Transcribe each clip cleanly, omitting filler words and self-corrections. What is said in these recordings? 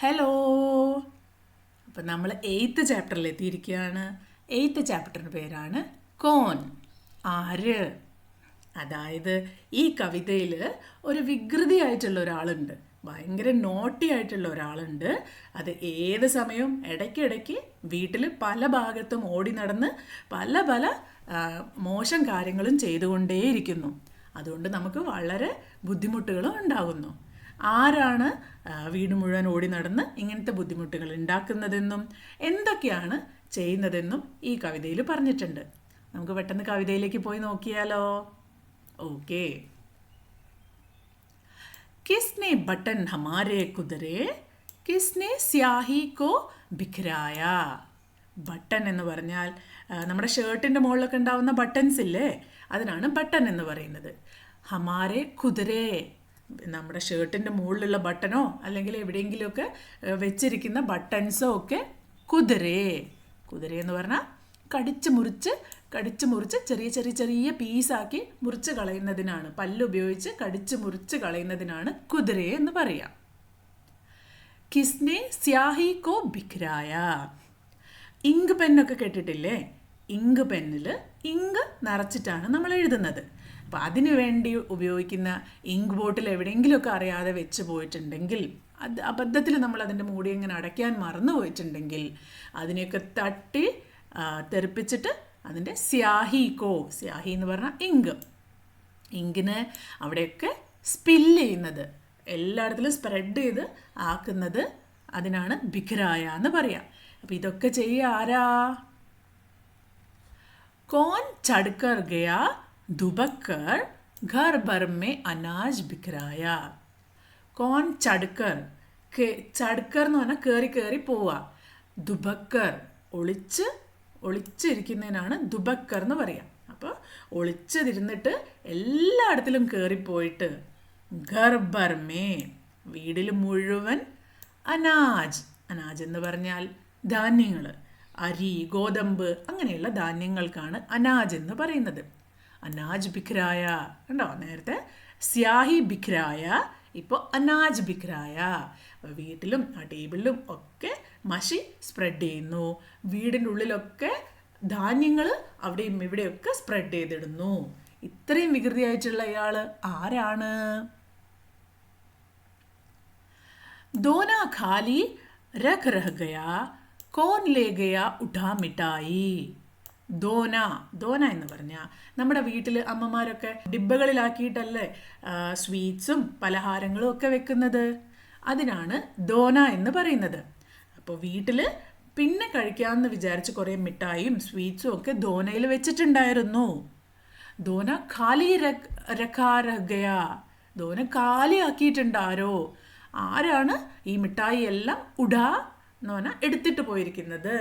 Hello. അപ്പം നമ്മൾ 8th ചാപ്റ്ററിൽ എത്തിയിരിക്കുകയാണ്. 8th ചാപ്റ്ററിൻ്റെ പേരാണ് കോൻ, ആര്. അതായത് ഈ കവിതയിൽ ഒരു വികൃതിയായിട്ടുള്ള ഒരാളുണ്ട്, ഭയങ്കര നോട്ടി ആയിട്ടുള്ള ഒരാളുണ്ട്. അത് ഏത് സമയവും ഇടയ്ക്കിടയ്ക്ക് വീട്ടിൽ പല ഭാഗത്തും ഓടി നടന്ന് പല പല മോശം കാര്യങ്ങളും ചെയ്തുകൊണ്ടേയിരിക്കുന്നു. അതുകൊണ്ട് നമുക്ക് വളരെ ബുദ്ധിമുട്ടുകളും ഉണ്ടാകുന്നു. ആരാണ് വീട് മുഴുവൻ ഓടി നടന്ന് ഇങ്ങനത്തെ ബുദ്ധിമുട്ടുകൾ ഉണ്ടാക്കുന്നതെന്നും എന്തൊക്കെയാണ് ചെയ്യുന്നതെന്നും ഈ കവിതയിൽ പറഞ്ഞിട്ടുണ്ട്. നമുക്ക് പെട്ടെന്ന് കവിതയിലേക്ക് പോയി നോക്കിയാലോ? ഓക്കെ. किसने बटन हमारे कुदरे, किसने स्याही को बिखराയ. ബട്ടൺ എന്ന് പറഞ്ഞാൽ നമ്മുടെ ഷർട്ടിൻ്റെ മുകളിലൊക്കെ ഉണ്ടാവുന്ന ബട്ടൺസ് ഇല്ലേ, അതിനാണ് ബട്ടൺ എന്ന് പറയുന്നത്. ഹമാരെ കുതിരേ, നമ്മുടെ ഷർട്ടിൻ്റെ മുകളിലുള്ള ബട്ടണോ അല്ലെങ്കിൽ എവിടെയെങ്കിലുമൊക്കെ വെച്ചിരിക്കുന്ന ബട്ടൺസോ ഒക്കെ കുതിരേ. കുതിര എന്ന് പറഞ്ഞാൽ കടിച്ച് മുറിച്ച് ചെറിയ ചെറിയ ചെറിയ പീസാക്കി മുറിച്ച് കളയുന്നതിനാണ്, പല്ലുപയോഗിച്ച് കടിച്ച് മുറിച്ച് കളയുന്നതിനാണ് കുതിര എന്ന് പറയാം. കിസ്നെ സ്യാഹി കോ ബിഖ്രായ. ഇങ്ക് പെന്നൊക്കെ കേട്ടിട്ടില്ലേ? ഇങ്ക് പെന്നിൽ ഇങ്ക് നിറച്ചിട്ടാണ് നമ്മൾ എഴുതുന്നത്. അപ്പോൾ അതിനു വേണ്ടി ഉപയോഗിക്കുന്ന ഇങ്ക് ബോട്ടിൽ എവിടെയെങ്കിലുമൊക്കെ അറിയാതെ വെച്ച് പോയിട്ടുണ്ടെങ്കിൽ, അത് അബദ്ധത്തിൽ നമ്മൾ അതിൻ്റെ മൂടി ഇങ്ങനെ അടയ്ക്കാൻ മറന്നു പോയിട്ടുണ്ടെങ്കിൽ അതിനെയൊക്കെ തട്ടി തെറിപ്പിച്ചിട്ട് അതിൻ്റെ സ്യാഹിക്കോ, സ്യാഹി എന്ന് പറഞ്ഞാൽ ഇങ്കിന് അവിടെയൊക്കെ സ്പില്ല് ചെയ്യുന്നത്, എല്ലായിടത്തിലും സ്പ്രെഡ് ചെയ്ത് ആക്കുന്നത്, അതിനാണ് ബിഖ്രായ എന്ന് പറയാം. അപ്പം ഇതൊക്കെ ചെയ്യുക ആരാ? കോൻ ചടുക്കർ ഗയാ ദുബക്കർ ഘർ ഭർ മേ അനാജ് ബിഖ്രായ. കോൻ ചടുക്കർ, ചടുക്കർ എന്ന് പറഞ്ഞാൽ കയറി കയറി പോവുക. ദുബക്കർ ഒളിച്ചിരിക്കുന്നതിനാണ് ദുബക്കർ എന്ന് പറയാം. അപ്പോൾ ഒളിച്ചതിരുന്നിട്ട് എല്ലായിടത്തിലും കയറിപ്പോയിട്ട് ഘർ ഭർ മേ, വീടിൽ മുഴുവൻ, അനാജ്, അനാജ് എന്ന് പറഞ്ഞാൽ ധാന്യങ്ങൾ, അരി, ഗോതമ്പ് അങ്ങനെയുള്ള ധാന്യങ്ങൾക്കാണ് അനാജ് എന്ന് പറയുന്നത്. അനാജ് ബിഖ്രായ. കണ്ടോ, നേരത്തെ സ്യാഹി ബിഖ്രായ, ഇപ്പോൾ അനാജ് ബിഖ്രായ. വീട്ടിലും ആ ടേബിളിലും ഒക്കെ മഷി സ്പ്രെഡ് ചെയ്യുന്നു. വീടിൻ്റെ ഉള്ളിലൊക്കെ ധാന്യങ്ങൾ അവിടെയും ഇവിടെയൊക്കെ സ്പ്രെഡ് ചെയ്തിടുന്നു. ഇത്രയും വികൃതിയായിട്ടുള്ള ഇയാൾ ആരാണ്? ദോന ഖാലി രഖ് രഹ് ഗയാ കോൻ ലേ ഗയാ ഉഠാ മിഠായി. ദോന എന്ന് പറഞ്ഞാൽ നമ്മുടെ വീട്ടിൽ അമ്മമാരൊക്കെ ഡിബ്ബകളിലാക്കിയിട്ടല്ലേ സ്വീറ്റ്സും പലഹാരങ്ങളും ഒക്കെ വെക്കുന്നത്. അതിനാണ് ദോന എന്ന് പറയുന്നത്. അപ്പോൾ വീട്ടിൽ പിന്നെ കഴിക്കാമെന്ന് വിചാരിച്ച് കുറേ മിഠായിയും സ്വീറ്റ്സും ഒക്കെ ദോനയിൽ വെച്ചിട്ടുണ്ടായിരുന്നു. ദോന ഖാലി രഖാ രഹ് ഗയാ, ദോന കാലിയാക്കിയിട്ടുണ്ട് ആരോ. ആരാണ് ഈ മിഠായി എല്ലാം ഉഡാ എന്ന് പറഞ്ഞാൽ എടുത്തിട്ട് പോയിരിക്കുന്നത്?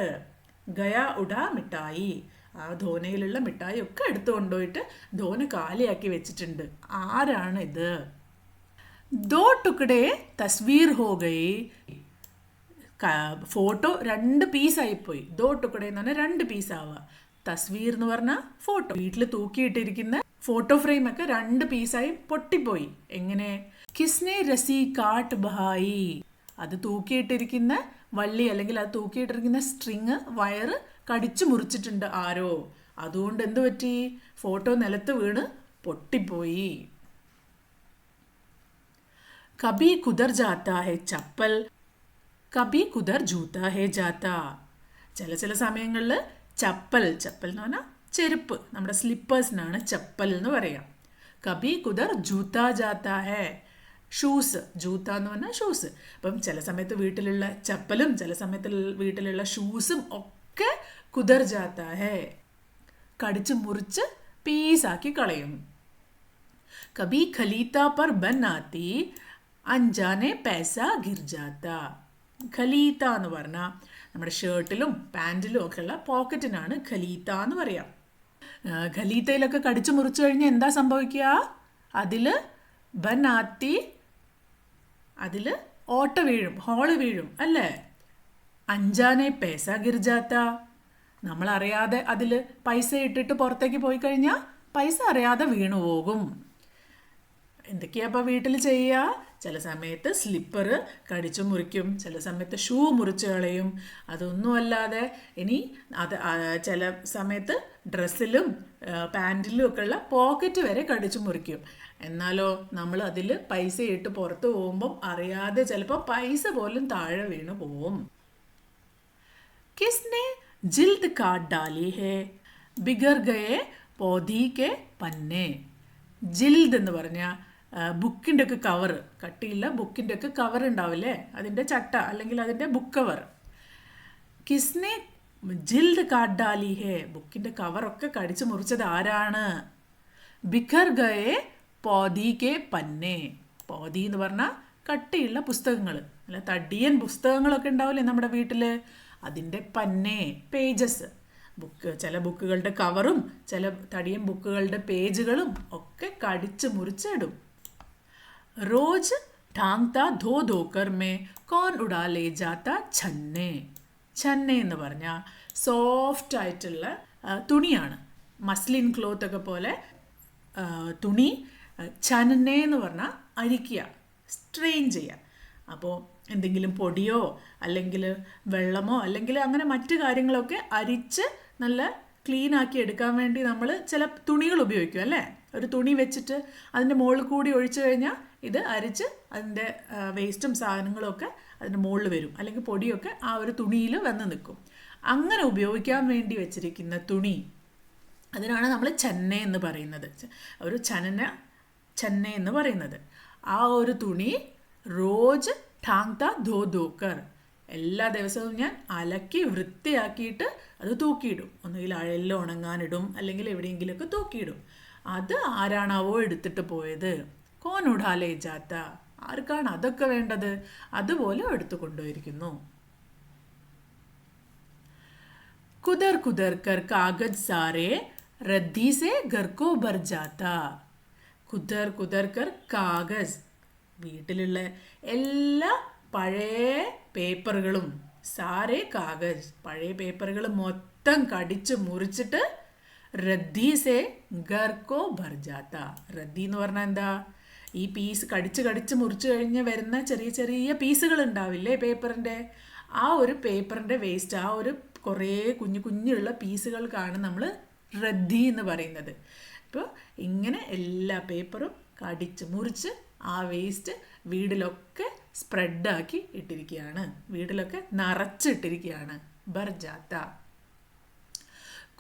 ഗയാ ഉഡാ മിഠായി, ആ ധോനയിലുള്ള മിഠായി ഒക്കെ എടുത്തു കൊണ്ടുപോയിട്ട് ധോന കാലിയാക്കി വെച്ചിട്ടുണ്ട്. ആരാണ് ഇത്? ദോ ടുക്കടെ തസ്വീർ ഹോ ഗയി. ഫോട്ടോ 2 പീസായിപ്പോയി. ദോ ടുക്കടെ എന്ന് പറഞ്ഞാൽ 2 പീസാവുക. തസ്വീർ എന്ന് പറഞ്ഞാൽ ഫോട്ടോ. വീട്ടിൽ തൂക്കിയിട്ടിരിക്കുന്ന ഫോട്ടോ ഫ്രെയിമൊക്കെ 2 പീസായി പൊട്ടിപ്പോയി. എങ്ങനെ? കിസ്നെ രസി കാട്ട് ബഹായി. അത് തൂക്കിയിട്ടിരിക്കുന്ന വള്ളി അല്ലെങ്കിൽ അത് തൂക്കിയിട്ടിരിക്കുന്ന സ്ട്രിങ്, വയറ് കടിച്ചു മുറിച്ചിട്ടുണ്ട് ആരോ. അതുകൊണ്ട് എന്തു പറ്റി? ഫോട്ടോ നിലത്ത് വീണ് പൊട്ടിപ്പോയി. കബി കുദർ ജാത്താ ഹെ ചപ്പൽ, കബി കുദർ ജൂത്താ ഹെ ജാത്താ. ചില സമയങ്ങളിൽ ചപ്പൽ എന്ന് പറഞ്ഞാൽ ചെരുപ്പ്, നമ്മുടെ സ്ലിപ്പേഴ്സിനാണ് ചപ്പൽ എന്ന് പറയാം. കബി കുദർ ജൂത്താ ജാത്താ ഹെ, ഷൂസ്, ജൂത്ത എന്ന് പറഞ്ഞാൽ ഷൂസ്. അപ്പം ചില സമയത്ത് വീട്ടിലുള്ള ചപ്പലും ചില സമയത്ത് വീട്ടിലുള്ള ഷൂസും ഒക്കെ കുദർ ജാത്താ ഹെ, കടിച്ച് മുറിച്ച് പീസാക്കി കളയും. കബി ഖലീത്ത പർ ബൻ ആത്തി അഞ്ചാനെ പൈസ ഗിർ ജാത്ത. ഖലീത്ത എന്ന് പറഞ്ഞാൽ നമ്മുടെ ഷർട്ടിലും പാൻറ്റിലും ഒക്കെ ഉള്ള പോക്കറ്റിനാണ് ഖലീത്ത എന്ന് പറയാം. ഖലീത്തയിലൊക്കെ കടിച്ചു മുറിച്ചു കഴിഞ്ഞാൽ എന്താ സംഭവിക്കുക? അതിൽ ബൻ ആത്തി, അതിൽ ഓട്ട വീഴും, ഹോള് വീഴും അല്ലേ? അഞ്ചാനെ പൈസ ഗിർജാത്ത, നമ്മളറിയാതെ അതിൽ പൈസ ഇട്ടിട്ട് പുറത്തേക്ക് പോയി കഴിഞ്ഞാൽ പൈസ അറിയാതെ വീണു പോകും. എന്തൊക്കെയാ അപ്പോൾ വീട്ടിൽ ചെയ്യുക? ചില സമയത്ത് സ്ലിപ്പർ കടിച്ചു മുറിക്കും, ചില സമയത്ത് ഷൂ മുറിച്ച് കളയും. അതൊന്നുമല്ലാതെ ഇനി ചില സമയത്ത് ഡ്രസ്സിലും പാൻറ്റിലും ഒക്കെ ഉള്ള പോക്കറ്റ് വരെ കടിച്ചു മുറിക്കും. എന്നാലോ നമ്മൾ അതിൽ പൈസ ഇട്ട് പുറത്ത് പോകുമ്പം അറിയാതെ ചിലപ്പോൾ പൈസ പോലും താഴെ വീണ് പോവും. किसने जिल्द काट डाली है बिगड़ गए पौधी के पन्ने. ജിൽദ് എന്ന് പറഞ്ഞാൽ ബുക്കിൻ്റെ ഒക്കെ കവർ, കട്ടിയില്ല ബുക്കിൻ്റെ ഒക്കെ കവർ ഉണ്ടാവില്ലേ, അതിൻ്റെ ചട്ട അല്ലെങ്കിൽ അതിൻ്റെ ബുക്ക് കവർ. കിസ്നെ ജിൽദ് കാട്ട് ഡാലി ഹേ, ബുക്കിൻ്റെ കവറൊക്കെ കടിച്ചു മുറിച്ചത് ആരാണ്? ബിഖർ ഗയേ പൗധി കെ പന്നെ. പൗധി എന്ന് പറഞ്ഞാൽ കട്ടിയുള്ള പുസ്തകങ്ങൾ, അല്ല തടിയൻ പുസ്തകങ്ങളൊക്കെ ഉണ്ടാവില്ലേ നമ്മുടെ വീട്ടിൽ, അതിൻ്റെ പന്നെ പേജസ്. ചില ബുക്കുകളുടെ കവറും ചില തടിയൻ ബുക്കുകളുടെ പേജുകളും ഒക്കെ കടിച്ച് മുറിച്ചിടും. റോജ് ഠാങ്ത ധോ ധോക്കർ മേ കോൺ ഉടാ ലേ ജാത്ത ഛന്നെ. ഛന്നെ എന്ന് പറഞ്ഞാൽ സോഫ്റ്റ് ആയിട്ടുള്ള തുണിയാണ്, മസ്ലിൻ ക്ലോത്ത് ഒക്കെ പോലെ തുണി. ഛന്നെ എന്ന് പറഞ്ഞാൽ അരിക്കുക, സ്ട്രെയിൻ ചെയ്യുക. അപ്പോൾ എന്തെങ്കിലും പൊടിയോ അല്ലെങ്കിൽ വെള്ളമോ അല്ലെങ്കിൽ അങ്ങനെ മറ്റു കാര്യങ്ങളൊക്കെ അരിച്ച് നല്ല ക്ലീൻ ആക്കി എടുക്കാൻ വേണ്ടി നമ്മൾ ചില തുണികൾ ഉപയോഗിക്കും അല്ലേ. ഒരു തുണി വെച്ചിട്ട് അതിൻ്റെ മുകളിൽ കൂടി ഒഴിച്ചു കഴിഞ്ഞാൽ ഇത് അരിച്ച് അതിൻ്റെ വേസ്റ്റും സാധനങ്ങളും ഒക്കെ അതിൻ്റെ മുകളിൽ വരും, അല്ലെങ്കിൽ പൊടിയൊക്കെ ആ ഒരു തുണിയിൽ വന്ന് നിൽക്കും. അങ്ങനെ ഉപയോഗിക്കാൻ വേണ്ടി വെച്ചിരിക്കുന്ന തുണി, അതിനാണ് നമ്മൾ ഛന്നെ എന്ന് പറയുന്നത്, ഒരു ഛന്നെ എന്ന് പറയുന്നത്. ആ ഒരു തുണി റോജ് ഠാങ്ത ധോ ധോക്കർ, എല്ലാ ദിവസവും ഞാൻ അലക്കി വൃത്തിയാക്കിയിട്ട് അത് തൂക്കിയിടും. ഒന്നുകിൽ അഴലിൽ ഉണങ്ങാനിടും അല്ലെങ്കിൽ എവിടെയെങ്കിലുമൊക്കെ തൂക്കിയിടും. അത് ആരാണാവോ എടുത്തിട്ട് പോയത്? കോൻ ഉടാലേ ജാത്ത, ആർക്കാണ് അതൊക്കെ വേണ്ടത്? അതുപോലെ എടുത്തു കൊണ്ടുപോയിരിക്കുന്നു. കുദർ കുദർ കർ കാഗജ് സാരേ റദ്ദി സേ ഘർ കോ ഭർ ജാത്ത. കുദർ കുദർ കർ കാഗസ്, വീട്ടിലുള്ള എല്ലാ പഴയ പേപ്പറുകളും, സാരേ കാഗജ് പഴയ പേപ്പറുകൾ മൊത്തം കടിച്ച് മുറിച്ചിട്ട് റദ്ദി സേ ഘർ കോ ഭർ ജാത്ത. റദ്ദി എന്ന് പറഞ്ഞാൽ എന്താ? ഈ പീസ് കടിച്ച് മുറിച്ച് കഴിഞ്ഞ് വരുന്ന ചെറിയ ചെറിയ പീസുകൾ ഉണ്ടാവില്ലേ പേപ്പറിൻ്റെ, ആ ഒരു പേപ്പറിൻ്റെ വേസ്റ്റ്, ആ ഒരു കുറേ കുഞ്ഞുള്ള പീസുകൾക്കാണ് നമ്മൾ റദ്ദി എന്ന് പറയുന്നത്. ഇപ്പോൾ ഇങ്ങനെ എല്ലാ പേപ്പറും കടിച്ച് മുറിച്ച് ആ വേസ്റ്റ് വീട്ടിലൊക്കെ സ്പ്രെഡാക്കി ഇട്ടിരിക്കുകയാണ്, വീട്ടിലൊക്കെ നിറച്ചിട്ടിരിക്കുകയാണ്. ഭർ ജാത്ത.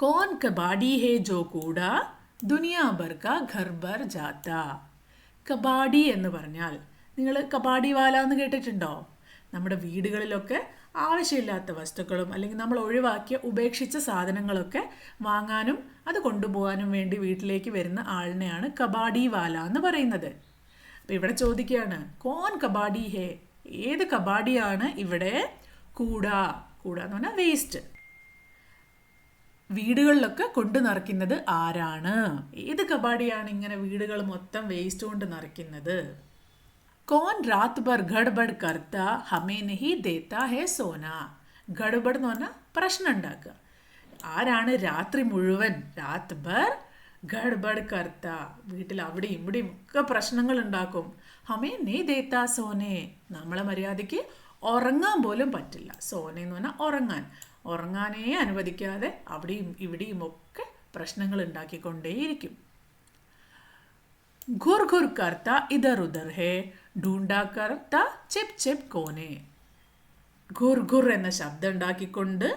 കോൻ കബാഡി ഹേ ജോ കൂടാ ദുനിയാ ഭർ കാ ഘർ ഭർ ജാത്ത. കബാഡി എന്ന് പറഞ്ഞാൽ, നിങ്ങൾ കബാഡി വാല എന്ന് കേട്ടിട്ടുണ്ടോ? നമ്മുടെ വീടുകളിലൊക്കെ ആവശ്യമില്ലാത്ത വസ്തുക്കളും അല്ലെങ്കിൽ നമ്മൾ ഒഴിവാക്കിയ ഉപേക്ഷിച്ച സാധനങ്ങളൊക്കെ വാങ്ങാനും അത് കൊണ്ടുപോകാനും വേണ്ടി വീട്ടിലേക്ക് വരുന്ന ആളിനെയാണ് കബാഡി വാല എന്ന് പറയുന്നത്. അപ്പം ഇവിടെ ചോദിക്കുകയാണ്, കോൻ കബാഡി ഹേ, ഏത് കബാഡിയാണ് ഇവിടെ? കൂടാ എന്ന് പറഞ്ഞാൽ വേസ്റ്റ്, വീടുകളിലൊക്കെ കൊണ്ടു നിറയ്ക്കുന്നത് ആരാണ്? ഏത് കബാഡിയാണ് ഇങ്ങനെ വീടുകൾ മൊത്തം വേസ്റ്റ് കൊണ്ട് നിറയ്ക്കുന്നത്? കോൻ രാത് ഭർ ഗഡ്ബഡ് കർത്ത ഹമേ നഹി ദേത്താ ഹേ സോന. ഗഡ്ബഡ് എന്ന് പറഞ്ഞാൽ പ്രശ്നം ഉണ്ടാക്കുക. ആരാണ് രാത്രി മുഴുവൻ രാത് ഭർ ഗഡ്ബഡ് കർത്ത, വീട്ടിൽ അവിടെയും ഇവിടെയും ഒക്കെ പ്രശ്നങ്ങൾ ഉണ്ടാക്കും. ഹമേ നേ ദേത്താ സോനെ, നമ്മളെ മര്യാദയ്ക്ക് ഉറങ്ങാൻ പോലും പറ്റില്ല. സോനെ എന്ന് പറഞ്ഞാൽ ഉറങ്ങാനേ അനുവദിക്കാതെ അവിടെയും ഇവിടെയും ഒക്കെ പ്രശ്നങ്ങൾ ഉണ്ടാക്കിക്കൊണ്ടേയിരിക്കും. ഘുർ ഘുർ കർത്ത ഇധർ ഉധർ ഹേ ഡൂണ്ടാ കർത്ത ചിപ് ചിപ് കോനെ. ഘുർ ഘുർ എന്ന ശബ്ദം ഉണ്ടാക്കിക്കൊണ്ട്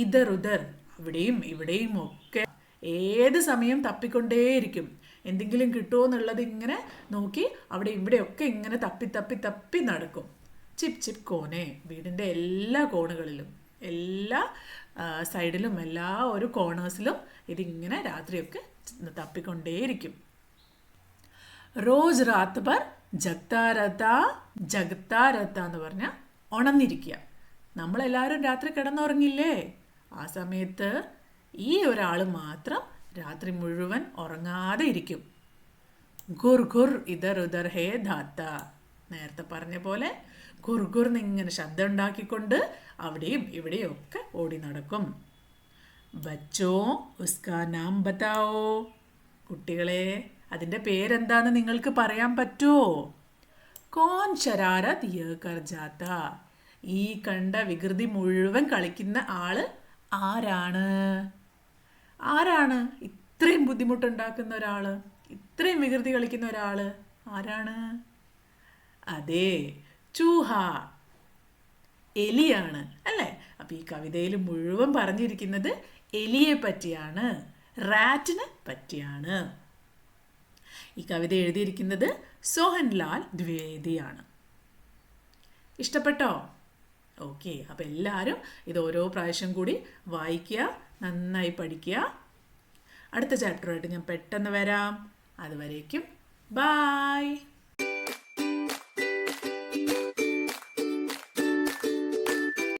ഇധർ ഉധർ, അവിടെയും ഇവിടെയും ഒക്കെ ഏത് സമയം തപ്പിക്കൊണ്ടേയിരിക്കും. എന്തെങ്കിലും കിട്ടുമോ എന്നുള്ളത് ഇങ്ങനെ നോക്കി അവിടെ ഇവിടെയൊക്കെ ഇങ്ങനെ തപ്പി നടക്കും. ചിപ് ചിപ് കോനെ, വീടിൻ്റെ എല്ലാ കോണുകളിലും എല്ലാ സൈഡിലും എല്ലാ ഒരു കോർണേഴ്സിലും ഇതിങ്ങനെ രാത്രിയൊക്കെ തപ്പിക്കൊണ്ടേയിരിക്കും. റോസ് രാത്ത് ഭർ ജഗ്താ രത്ത എന്ന് പറഞ്ഞാൽ ഉണർന്നിരിക്കുക. നമ്മളെല്ലാവരും രാത്രി കിടന്നുറങ്ങില്ലേ? ആ സമയത്ത് ഈ ഒരാൾ മാത്രം രാത്രി മുഴുവൻ ഉറങ്ങാതെ ഇരിക്കും. ഘുർ ഘുർ ഇധർ ഉധർ ഹേ ധാത്ത. നേരത്തെ പറഞ്ഞ പോലെ ഘുർ ഘുർ എന്നിങ്ങനെ ശബ്ദം ഉണ്ടാക്കിക്കൊണ്ട് അവിടെയും ഇവിടെയും ഒക്കെ ഓടി നടക്കും. ബച്ചോ ഉസ്കാ നാം ബതാവോ. കുട്ടികളെ, അതിൻ്റെ പേരെന്താന്ന് നിങ്ങൾക്ക് പറയാൻ പറ്റുമോ? കോൺ ശരാരത് യേ കർ ജാത്ത. ഈ കണ്ട വികൃതി മുഴുവൻ കളിക്കുന്ന ആള് ആരാണ്? ആരാണ് ഇത്രയും ബുദ്ധിമുട്ടുണ്ടാക്കുന്ന ഒരാള്, ഇത്രയും വികൃതി കളിക്കുന്ന ഒരാള് ആരാണ്? അതെ, ചൂഹ, എലിയാണ് അല്ലേ? അപ്പം ഈ കവിതയിൽ മുഴുവൻ പറഞ്ഞിരിക്കുന്നത് എലിയെ പറ്റിയാണ്, റാറ്റിനെ പറ്റിയാണ്. ഈ കവിത എഴുതിയിരിക്കുന്നത് സോഹൻലാൽ ദ്വിവേദിയാണ്. ഇഷ്ടപ്പെട്ടോ? ഓക്കെ, അപ്പം എല്ലാവരും ഇത് ഓരോ പ്രാവശ്യം കൂടി വായിക്കുക, നന്നായി പഠിക്കുക. അടുത്ത ചാപ്റ്ററുമായിട്ട് ഞാൻ പെട്ടെന്ന് വരാം. അതുവരേക്കും ബായ്.